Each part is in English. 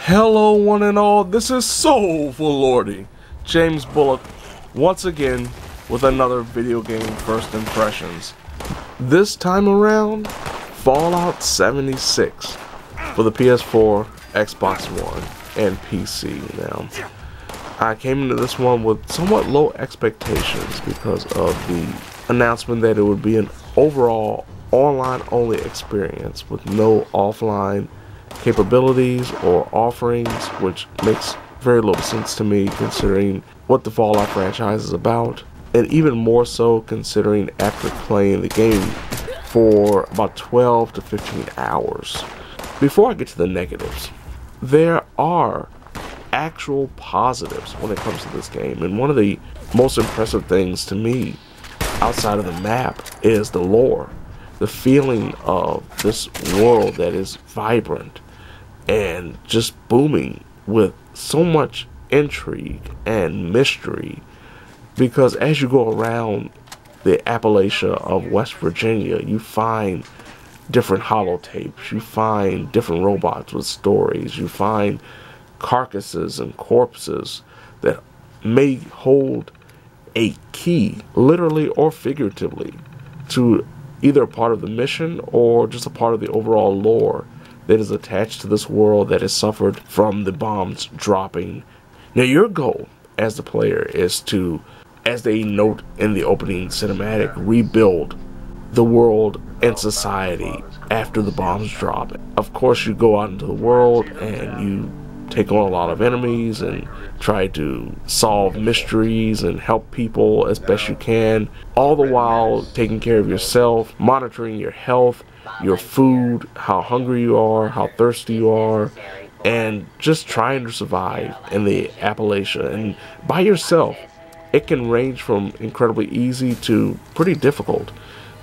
Hello one and all, this is Soulful Lordy, James Bullock, once again with another video game first impressions. This time around, Fallout 76 for the PS4, Xbox One, and PC. Now, I came into this one with somewhat low expectations because of the announcement that it would be an overall online-only experience with no offline capabilities or offerings, which makes very little sense to me considering what the Fallout franchise is about, and even more so considering after playing the game for about 12 to 15 hours. Before I get to the negatives, there are actual positives when it comes to this game, and one of the most impressive things to me outside of the map is the lore, the feeling of this world that is vibrant and just booming with so much intrigue and mystery, because as you go around the Appalachia of West Virginia, you find different holotapes, you find different robots with stories, you find carcasses and corpses that may hold a key, literally or figuratively, to either a part of the mission or just a part of the overall lore that is attached to this world that has suffered from the bombs dropping. Now, your goal as the player is to, as they note in the opening cinematic, rebuild the world and society after the bombs drop. Of course, you go out into the world and you take on a lot of enemies and try to solve mysteries and help people as best you can, all the while taking care of yourself, monitoring your health, your food, how hungry you are, how thirsty you are, and just trying to survive in the Appalachia. And by yourself, it can range from incredibly easy to pretty difficult.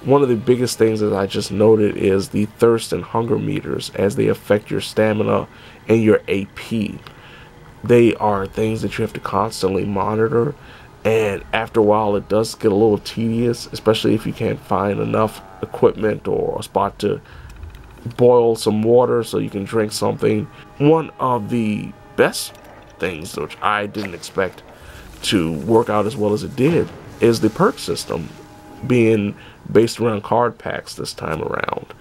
One of the biggest things that I just noted is the thirst and hunger meters as they affect your stamina and your AP. They are things that you have to constantly monitor, and after a while it does get a little tedious, especially if you can't find enough equipment or a spot to boil some water so you can drink something. One of the best things, which I didn't expect to work out as well as it did, is the perk system being based around card packs this time around.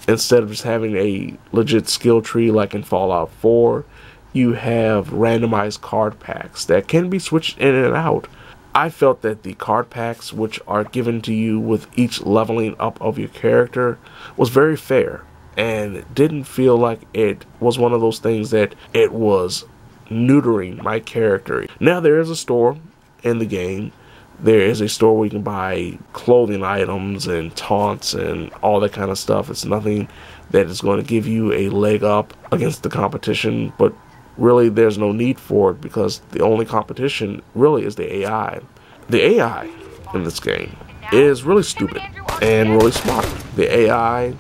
Instead of just having a legit skill tree like in Fallout 4, you have randomized card packs that can be switched in and out. I felt that the card packs, which are given to you with each leveling up of your character, was very fair, and didn't feel like it was one of those things that it was neutering my character. Now, there is a store in the game. There is a store where you can buy clothing items and taunts and all that kind of stuff. It's nothing that is going to give you a leg up against the competition, but really there's no need for it because the only competition really is the AI. The AI in this game is really stupid and really smart. The AI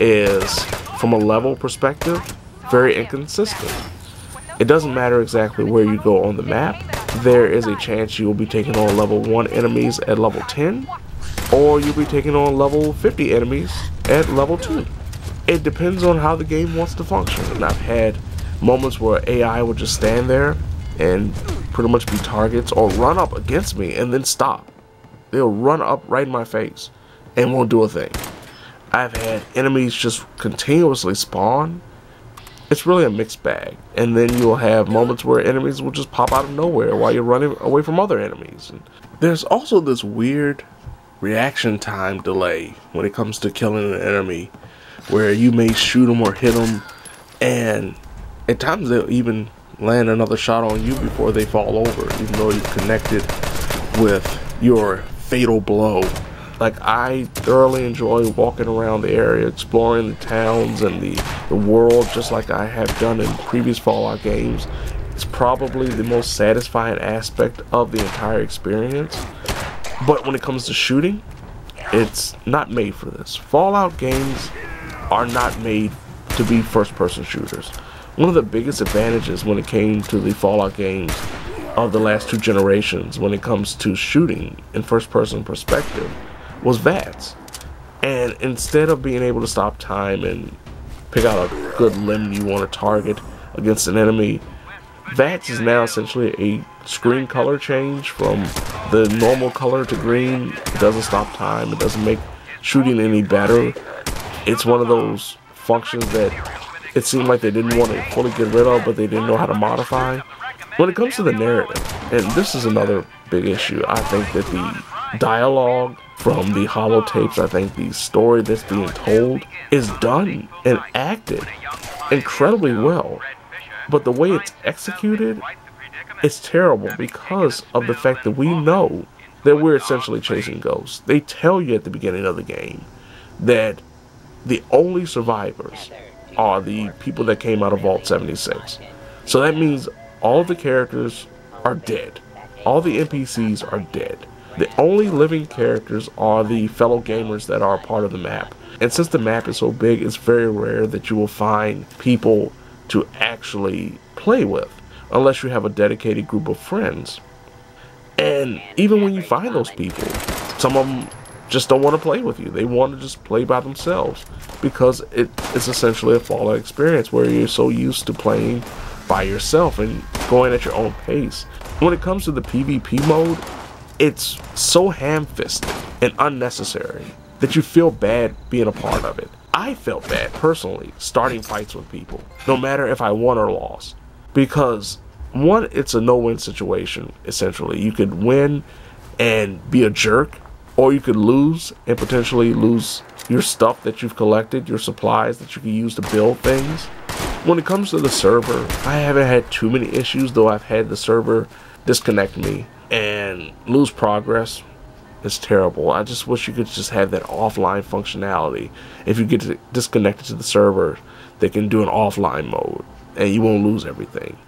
is, from a level perspective, very inconsistent. It doesn't matter exactly where you go on the map. There is a chance you will be taking on level 1 enemies at level 10, or you'll be taking on level 50 enemies at level 2. It depends on how the game wants to function, and I've had moments where AI would just stand there and pretty much be targets or run up against me and then stop. They'll run up right in my face and won't do a thing. I've had enemies just continuously spawn. It's really a mixed bag. And then you'll have moments where enemies will just pop out of nowhere while you're running away from other enemies. And there's also this weird reaction time delay when it comes to killing an enemy, where you may shoot them or hit them, and at times they'll even land another shot on you before they fall over, even though you've connected with your fatal blow. Like, I thoroughly enjoy walking around the area, exploring the towns and the world, just like I have done in previous Fallout games. It's probably the most satisfying aspect of the entire experience. But when it comes to shooting, it's not made for this. Fallout games are not made to be first-person shooters. One of the biggest advantages when it came to the Fallout games of the last 2 generations when it comes to shooting in first-person perspective was VATS. And instead of being able to stop time and pick out a good limb you want to target against an enemy, that is now essentially a screen color change from the normal color to green. It doesn't stop time. It doesn't make shooting any better. It's one of those functions that it seemed like they didn't want to fully get rid of, but they didn't know how to modify. When it comes to the narrative, and this is another big issue, I think that the dialogue from the holotapes, I think the story that's being told is done and acted incredibly well. But the way it's executed, it's terrible because of the fact that we know that we're essentially chasing ghosts. They tell you at the beginning of the game that the only survivors are the people that came out of Vault 76. So that means all the characters are dead. All the NPCs are dead. The only living characters are the fellow gamers that are a part of the map. And since the map is so big, it's very rare that you will find people to actually play with, unless you have a dedicated group of friends. And even when you find those people, some of them just don't want to play with you. They want to just play by themselves because it's essentially a Fallout experience where you're so used to playing by yourself and going at your own pace. When it comes to the PvP mode, it's so ham-fisted and unnecessary that you feel bad being a part of it. I felt bad, personally, starting fights with people, no matter if I won or lost. Because, one, it's a no-win situation, essentially. You could win and be a jerk, or you could lose and potentially lose your stuff that you've collected, your supplies that you can use to build things. When it comes to the server, I haven't had too many issues, though I've had the server disconnect me and lose progress. It's terrible. I just wish you could just have that offline functionality. If you get disconnected to the server, they can do an offline mode and you won't lose everything.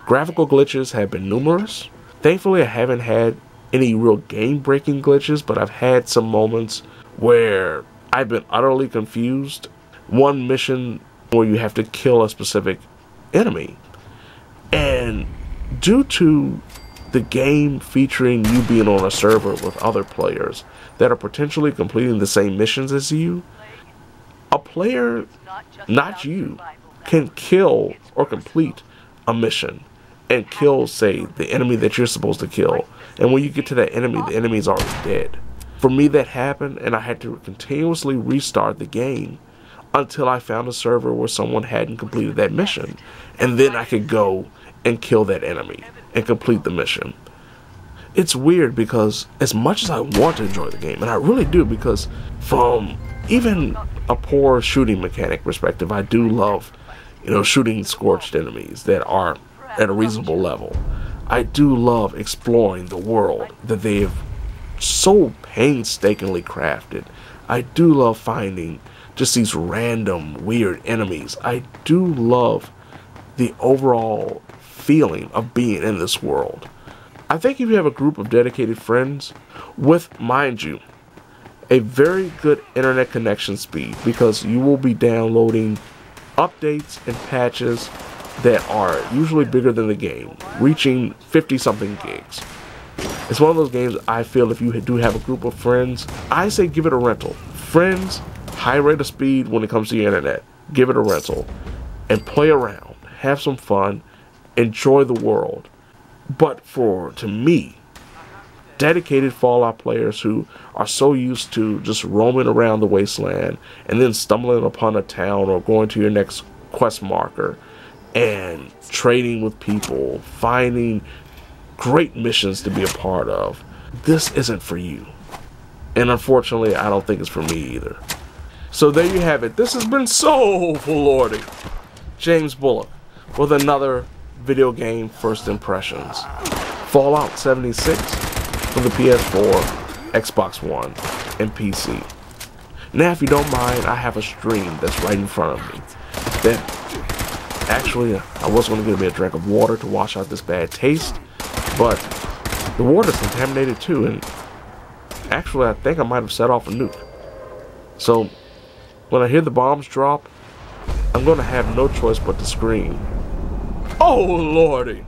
Graphical glitches have been numerous. Thankfully, I haven't had any real game-breaking glitches, but I've had some moments where I've been utterly confused. One mission where you have to kill a specific enemy, and due to the game featuring you being on a server with other players that are potentially completing the same missions as you, a player, not you, can kill or complete a mission and kill, say, the enemy that you're supposed to kill. And when you get to that enemy, the enemy is already dead. For me, that happened, and I had to continuously restart the game until I found a server where someone hadn't completed that mission. And then I could go and kill that enemy and complete the mission. It's weird because as much as I want to enjoy the game, and I really do, because from even a poor shooting mechanic perspective, I do love, shooting scorched enemies that are at a reasonable level. I do love exploring the world that they have so painstakingly crafted. I do love finding just these random weird enemies. I do love the overall feeling of being in this world. I think if you have a group of dedicated friends with, mind you, a very good internet connection speed, because you will be downloading updates and patches that are usually bigger than the game, reaching 50-something gigs. It's one of those games I feel if you do have a group of friends, I say give it a rental. Friends, high rate of speed when it comes to the internet. Give it a rental and play around, have some fun, enjoy the world. But to me, dedicated Fallout players who are so used to just roaming around the wasteland and then stumbling upon a town or going to your next quest marker and trading with people, finding great missions to be a part of, this isn't for you. And unfortunately, I don't think it's for me either. So there you have it. This has been Soulful Lordy. James Bullock with another video game first impressions. Fallout 76 for the PS4, Xbox One, and PC. Now, if you don't mind, I have a stream that's right in front of me. That actually, I was going to get me a drink of water to wash out this bad taste, but the water's contaminated too, and actually, I think I might have set off a nuke. So, when I hear the bombs drop, I'm going to have no choice but to scream, "Oh, Lordy!"